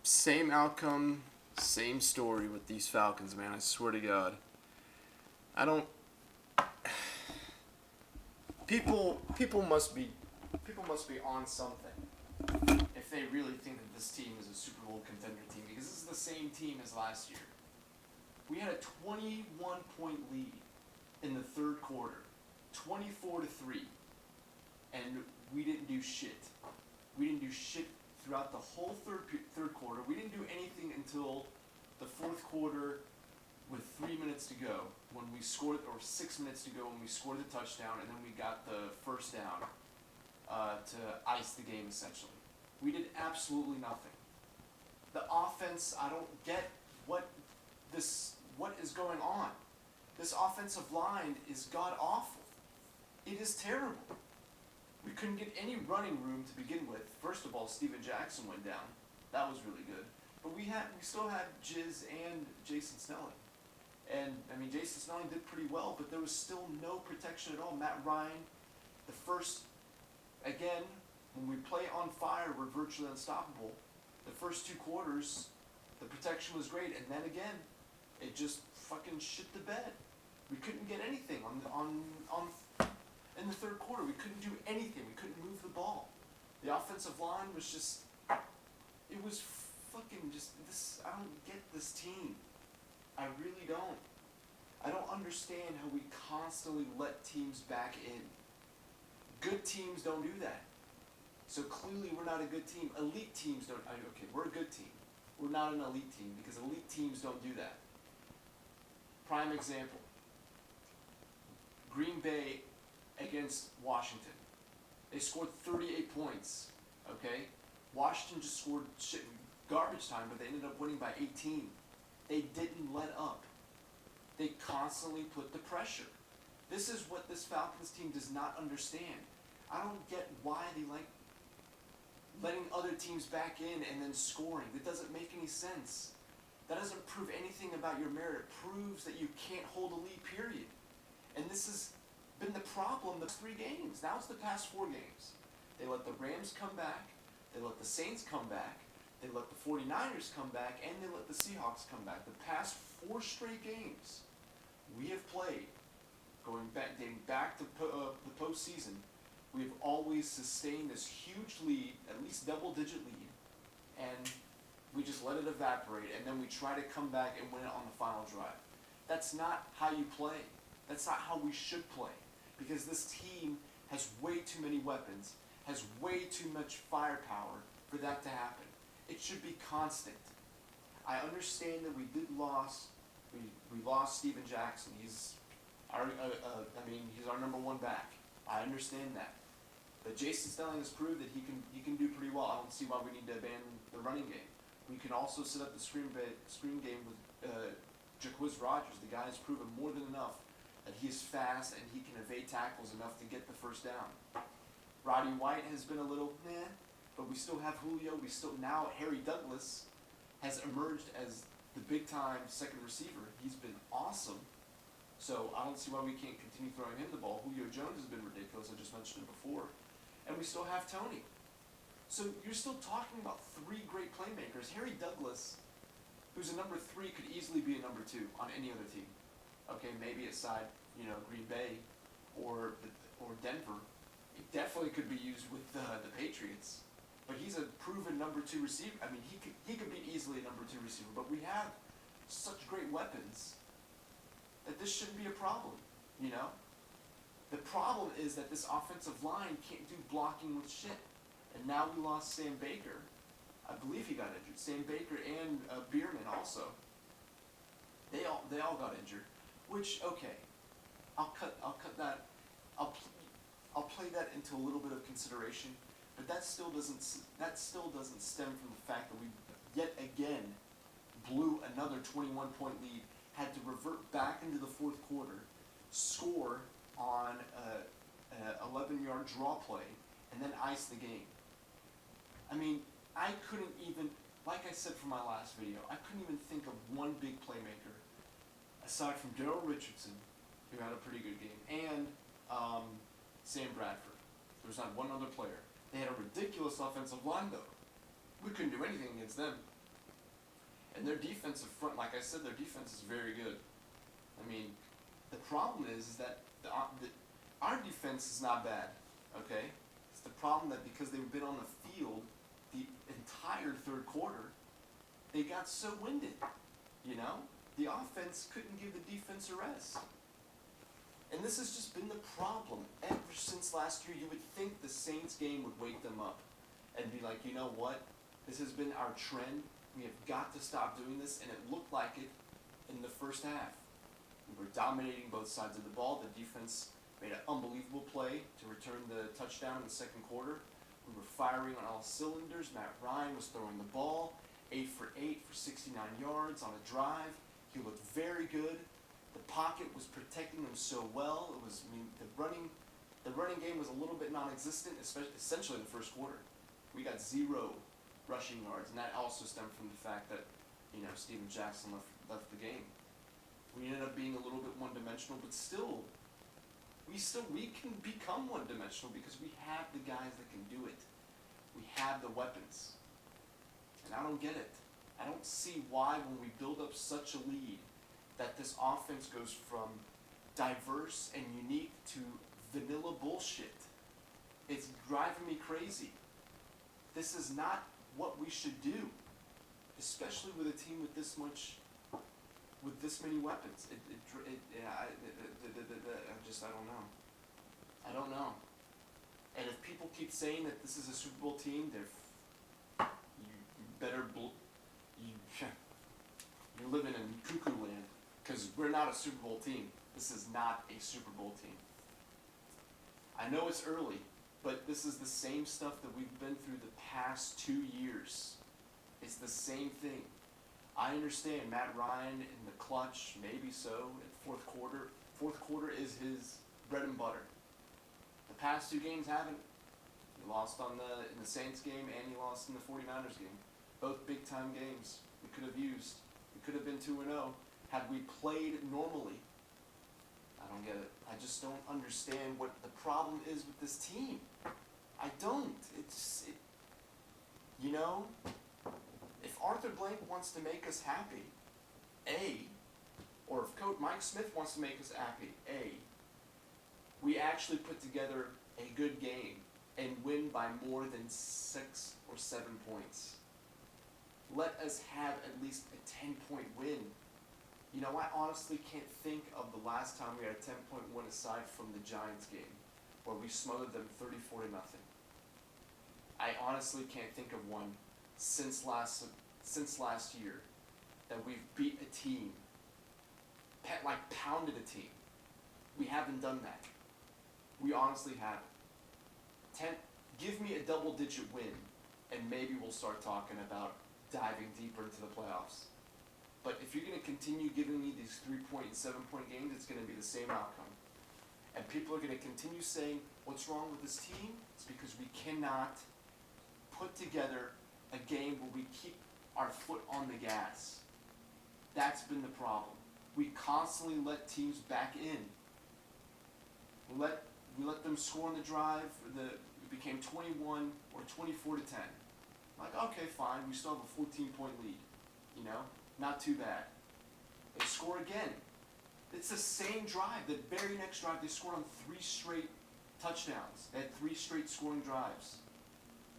Same outcome, same story with these Falcons, man. I swear to God. I don't. People must be on something if they really think that this team is a Super Bowl contender team, because this is the same team as last year. We had a 21-point lead in the third quarter, 24-3, and we didn't do shit. We didn't do shit throughout the whole third quarter. We didn't do anything until the fourth quarter with 3 minutes to go when we scored, or 6 minutes to go when we scored the touchdown, and then we got the first down to ice the game, essentially. We did absolutely nothing. The offense, I don't get what is going on. This offensive line is god-awful. It is terrible. We couldn't get any running room to begin with. First of all, Steven Jackson went down. That was really good. But we still had Jizz and Jason Snelling. And, I mean, Jason Snelling did pretty well, but there was still no protection at all. Matt Ryan, again, when we play on fire, we're virtually unstoppable. The first 2 quarters, the protection was great, and then again, it just fucking shit the bed. We couldn't get anything in the third quarter. We couldn't do anything. We couldn't move the ball. The offensive line was just, it was fucking just this. I don't get this team. I really don't. I don't understand how we constantly let teams back in. Good teams don't do that. So clearly we're not a good team. Elite teams don't. Okay, we're a good team. We're not an elite team because elite teams don't do that. Prime example. Green Bay against Washington. They scored 38 points, okay? Washington just scored garbage time, but they ended up winning by 18. They didn't let up. They constantly put the pressure. This is what this Falcons team does not understand. I don't get why they like letting other teams back in and then scoring. That doesn't make any sense. That doesn't prove anything about your merit. It proves that you can't hold a lead, period. And this has been the problem the 3 games. Now it's the past 4 games. They let the Rams come back. They let the Saints come back. They let the 49ers come back. And they let the Seahawks come back. The past 4 straight games we have played, dating back to the postseason, we've always sustained this huge lead, at least double-digit lead, and we just let it evaporate, and then we try to come back and win it on the final drive. That's not how you play. That's not how we should play, because this team has way too many weapons, has way too much firepower for that to happen. It should be constant. I understand that we lost Steven Jackson. He's our number 1 back. I understand that. But Jason Snelling has proved that he can do pretty well. I don't see why we need to abandon the running game. We can also set up the screen game with Jacquizz Rodgers. The guy has proven more than enough that he is fast and he can evade tackles enough to get the first down. Roddy White has been a little but we still have Julio. Now Harry Douglas has emerged as the big-time second receiver. He's been awesome. So I don't see why we can't continue throwing him the ball. Julio Jones has been ridiculous. I just mentioned it before. And we still have Tony. So you're still talking about 3 great playmakers. Harry Douglas, who's a number 3, could easily be a number 2 on any other team. Okay, maybe aside, Green Bay or Denver. It definitely could be used with the Patriots. But he's a proven number 2 receiver. I mean, he could be easily a number 2 receiver. But we have such great weapons that this shouldn't be a problem, The problem is that this offensive line can't do blocking with shit. And now we lost Sam Baker. I believe he got injured. Sam Baker and Bierman also. They all got injured. Which, okay, I'll cut that. I'll play that into a little bit of consideration. But that still doesn't stem from the fact that we yet again blew another 21-point lead. Had to revert back into the fourth quarter, score on an 11-yard draw play, and then ice the game. I mean, I couldn't even, like I said from my last video, I couldn't even think of one big playmaker, aside from Daryl Richardson, who had a pretty good game, and Sam Bradford. There was not one other player. They had a ridiculous offensive line, though. We couldn't do anything against them. And their defensive front, like I said, their defense is very good. I mean, the problem is that our defense is not bad, okay? It's the problem that because they've been on the field the entire third quarter, they got so winded, you know? The offense couldn't give the defense a rest. And this has just been the problem ever since last year. You would think the Saints game would wake them up and be like, you know what? This has been our trend. We have got to stop doing this, and it looked like it in the first half. We were dominating both sides of the ball. The defense made an unbelievable play to return the touchdown in the second quarter. We were firing on all cylinders. Matt Ryan was throwing the ball, 8 for 8 for 69 yards on a drive. He looked very good. The pocket was protecting him so well. It was, I mean, the running game was a little bit non-existent, essentially in the first quarter. We got 0 rushing yards, and that also stemmed from the fact that, you know, Steven Jackson left the game. We ended up being a little bit one-dimensional, but still, we can become one-dimensional because we have the guys that can do it. We have the weapons. And I don't get it. I don't see why when we build up such a lead that this offense goes from diverse and unique to vanilla bullshit. It's driving me crazy. This is not what we should do, especially with a team with this many weapons. I don't know. And if people keep saying that this is a Super Bowl team, you're living in cuckoo land, because we're not a Super Bowl team. This is not a Super Bowl team. I know it's early, but this is the same stuff that we've been through the past 2 years. It's the same thing. I understand Matt Ryan in the clutch, maybe so, in fourth quarter. Fourth quarter is his bread and butter. The past 2 games haven't. He lost in the Saints game, and he lost in the 49ers game. Both big-time games we could have used. We could have been 2-0 had we played normally. I don't get it. I just don't understand what the problem is with this team. I don't. You know, if Arthur Blank wants to make us happy, or if Coach Mike Smith wants to make us happy, we actually put together a good game and win by more than 6 or 7 points. Let us have at least a 10-point win. You know, I honestly can't think of the last time we had a 10-point win aside from the Giants game, where we smothered them 34-0. I honestly can't think of one since last year that we've beat a team, pounded a team. We haven't done that. We honestly haven't. Give me a double-digit win, and maybe we'll start talking about diving deeper into the playoffs. But if you're going to continue giving me these 3-point and 7-point games, it's going to be the same outcome. And people are going to continue saying, what's wrong with this team? It's because we cannot put together a game where we keep our foot on the gas. That's been the problem. We constantly let teams back in. We let them score on the drive. It became 21 or 24-10. Like, okay, fine. We still have a 14-point lead. You know, not too bad. They score again. It's the same drive. The very next drive, they scored on 3 straight touchdowns. They had 3 straight scoring drives.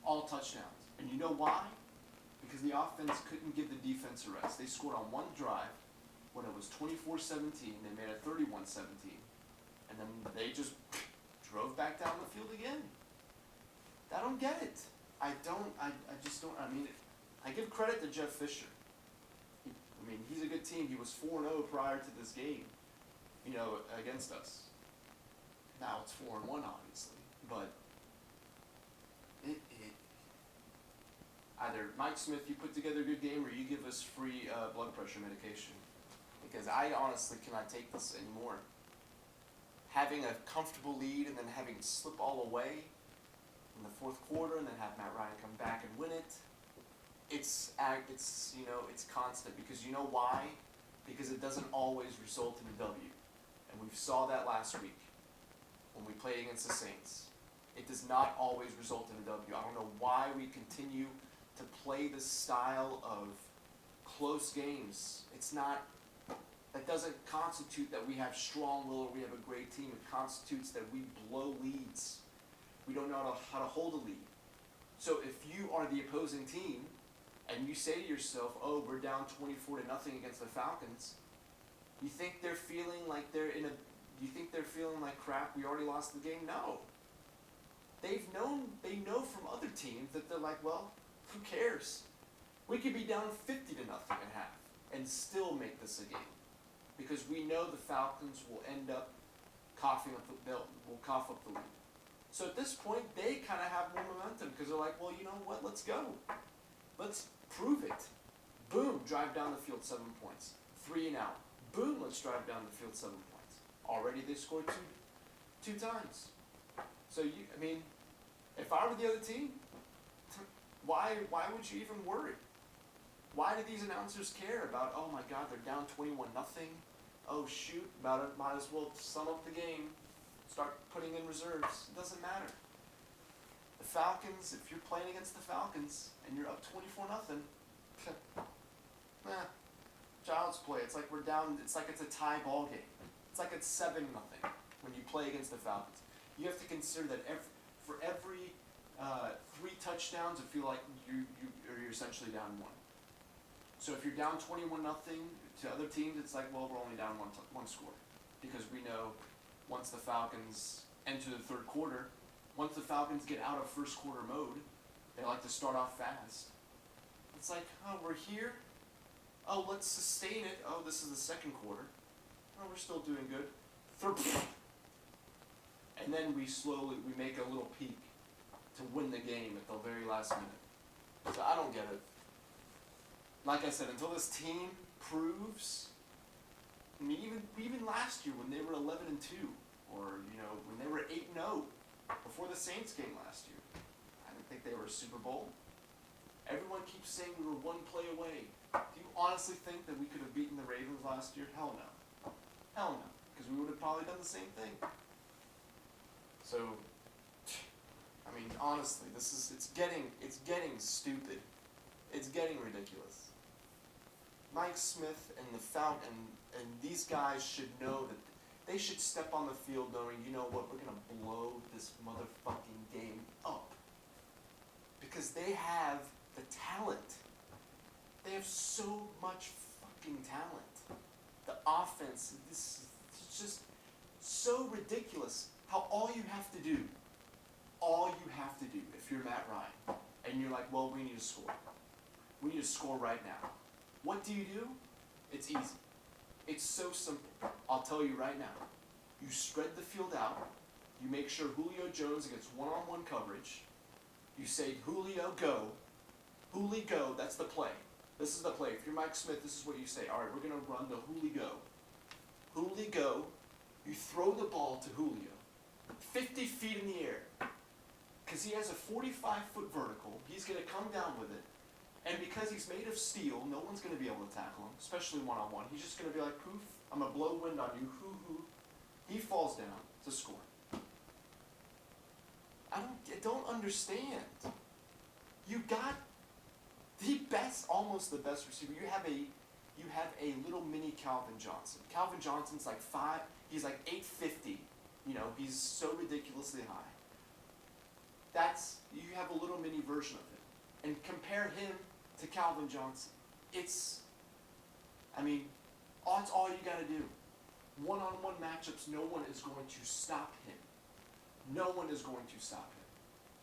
All touchdowns. And you know why? Because the offense couldn't give the defense a rest. They scored on 1 drive when it was 24-17. They made it 31-17. And then they just drove back down the field again. I don't get it. I just don't. I mean, I give credit to Jeff Fisher. I mean, he's a good team. He was 4-0 prior to this game, you know, against us. Now it's 4-1, obviously. But either Mike Smith, you put together a good game, or you give us free blood pressure medication. Because I honestly cannot take this anymore. Having a comfortable lead and then having it slip all away in the fourth quarter, and then have Matt Ryan come back and win it. It's constant, because you know why? Because it doesn't always result in a W. And we saw that last week when we played against the Saints. It does not always result in a W. I don't know why we continue to play this style of close games. It's not, that doesn't constitute that we have strong will or we have a great team. It constitutes that we blow leads. We don't know how to hold a lead. So if you are the opposing team and you say to yourself, oh, we're down 24-0 against the Falcons, you think they're feeling like crap, we already lost the game? No. They know from other teams that they're like, well, who cares? We could be down 50-0 at half and still make this a game. Because we know the Falcons will end up coughing up the lead. So at this point, they kind of have more momentum because they're like, well, you know what? Let's go. Let's prove it. Boom, drive down the field 7 points. 3 and out. Boom, let's drive down the field 7 points. Already they scored two times. So if I were the other team, why would you even worry? Why do these announcers care about, oh my God, they're down 21-0. Oh shoot, might as well sum up the game. Start putting in reserves. It doesn't matter. The Falcons, if you're playing against the Falcons and you're up 24-0, child's play. It's like we're down, it's like it's a tie ball game. It's like it's 7-0 when you play against the Falcons. You have to consider that for every 3 touchdowns, I feel like you're essentially down 1. So if you're down 21-0 to other teams, it's like, well, we're only down one score. Because we know once the Falcons enter the third quarter, once the Falcons get out of first quarter mode, they like to start off fast. It's like, oh, we're here. Oh, let's sustain it. Oh, this is the second quarter. Oh, we're still doing good. Third. And then we make a little peak to win the game at the very last minute. So I don't get it. Like I said, until this team proves, even last year when they were 11-2, or when they were 8-0 before the Saints game last year, I didn't think they were a Super Bowl. Everyone keeps saying we were one play away. Do you honestly think that we could have beaten the Ravens last year? Hell no. Hell no, because we would have probably done the same thing. So, honestly, it's getting stupid. It's getting ridiculous. Mike Smith and and these guys should know that they should step on the field knowing, you know what, we're gonna blow this motherfucking game up. Because they have the talent. They have so much fucking talent. The offense, it's just so ridiculous how all you have to do, if you're Matt Ryan, and you're like, well, we need to score. We need to score right now. What do? It's easy. It's so simple. I'll tell you right now. You spread the field out. You make sure Julio Jones gets one-on-one coverage. You say, Julio, go. Julio, go. That's the play. This is the play. If you're Mike Smith, this is what you say. All right, we're going to run the Julio. Julio, go. You throw the ball to Julio. 50 feet in the air. Because he has a 45-foot vertical. He's going to come down with it. And because he's made of steel, no one's going to be able to tackle him, especially one-on-one. He's just going to be like, poof, I'm going to blow wind on you, hoo-hoo. He falls down to score. I don't understand. You got the best, almost the best receiver. You have a little mini Calvin Johnson. Calvin Johnson's like he's like 850. He's so ridiculously high. You have a little mini version of him. And compare him to Calvin Johnson. It's all you gotta do. One-on-one matchups, no one is going to stop him. No one is going to stop him.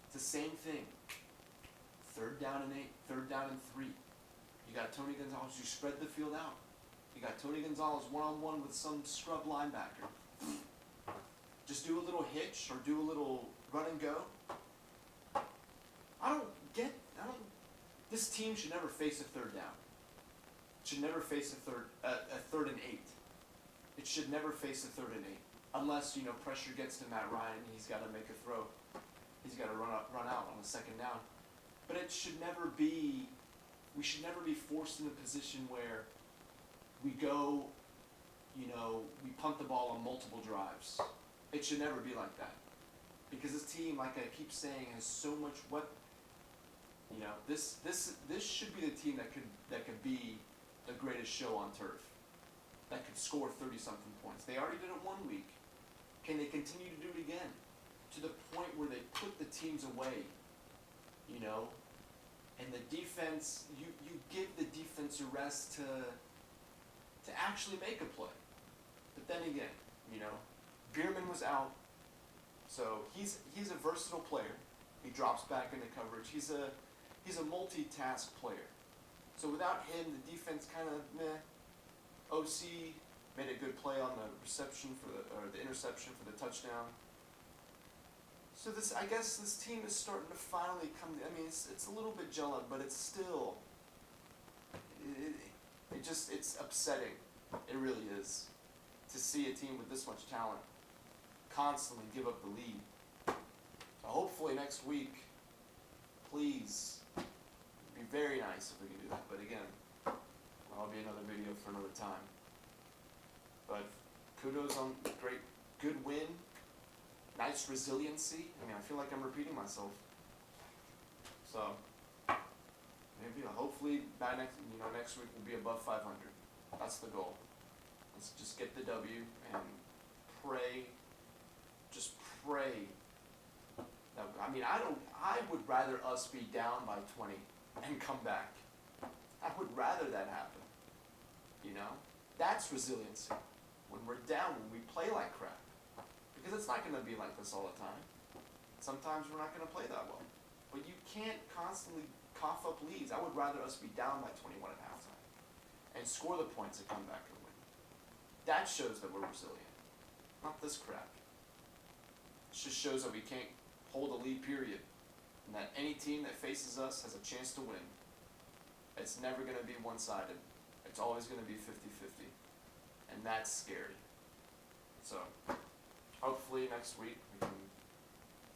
It's the same thing. 3rd down and 8, 3rd down and 3. You got Tony Gonzalez, you spread the field out. You got Tony Gonzalez one-on-one with some scrub linebacker. Just do a little hitch or do a little run and go. This team should never face a 3rd down. It should never face a 3rd and 8. It should never face a 3rd and 8. Unless, pressure gets to Matt Ryan and he's got to make a throw. He's got to run out on a 2nd down. But we should never be forced in a position where we go, we punt the ball on multiple drives. It should never be like that. Because this team, like I keep saying, has so much this should be the team that could be the greatest show on turf. That could score 30-something points. They already did it one week. Can they continue to do it again? To the point where they put the teams away, and the defense, you give the defense a rest to actually make a play. But then again, Bierman was out, so he's a versatile player. He drops back into coverage. He's a multitask player. So without him, the defense kind of meh. OC made a good play on the reception or the interception for the touchdown. So I guess this team is starting to finally come. I mean, it's a little bit jello, but it's still. It's upsetting. It really is, to see a team with this much talent constantly give up the lead. So hopefully next week, please, it'd be very nice if we can do that. But again, that'll be another video for another time. But kudos on good win, nice resiliency. I mean, I feel like I'm repeating myself. So maybe, hopefully by next week we'll be above 500. That's the goal. Let's just get the W and pray. Just pray. That, I would rather us be down by 20 and come back. I would rather that happen. That's resiliency. When we're down, when we play like crap. Because it's not going to be like this all the time. Sometimes we're not going to play that well. But you can't constantly cough up leads. I would rather us be down by 21 at halftime and score the points and come back and win. That shows that we're resilient. Not this crap. It just shows that we can't hold a lead, period. And that any team that faces us has a chance to win. It's never going to be one-sided. It's always going to be 50-50. And that's scary. So, hopefully next week we can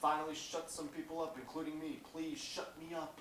finally shut some people up, including me. Please shut me up.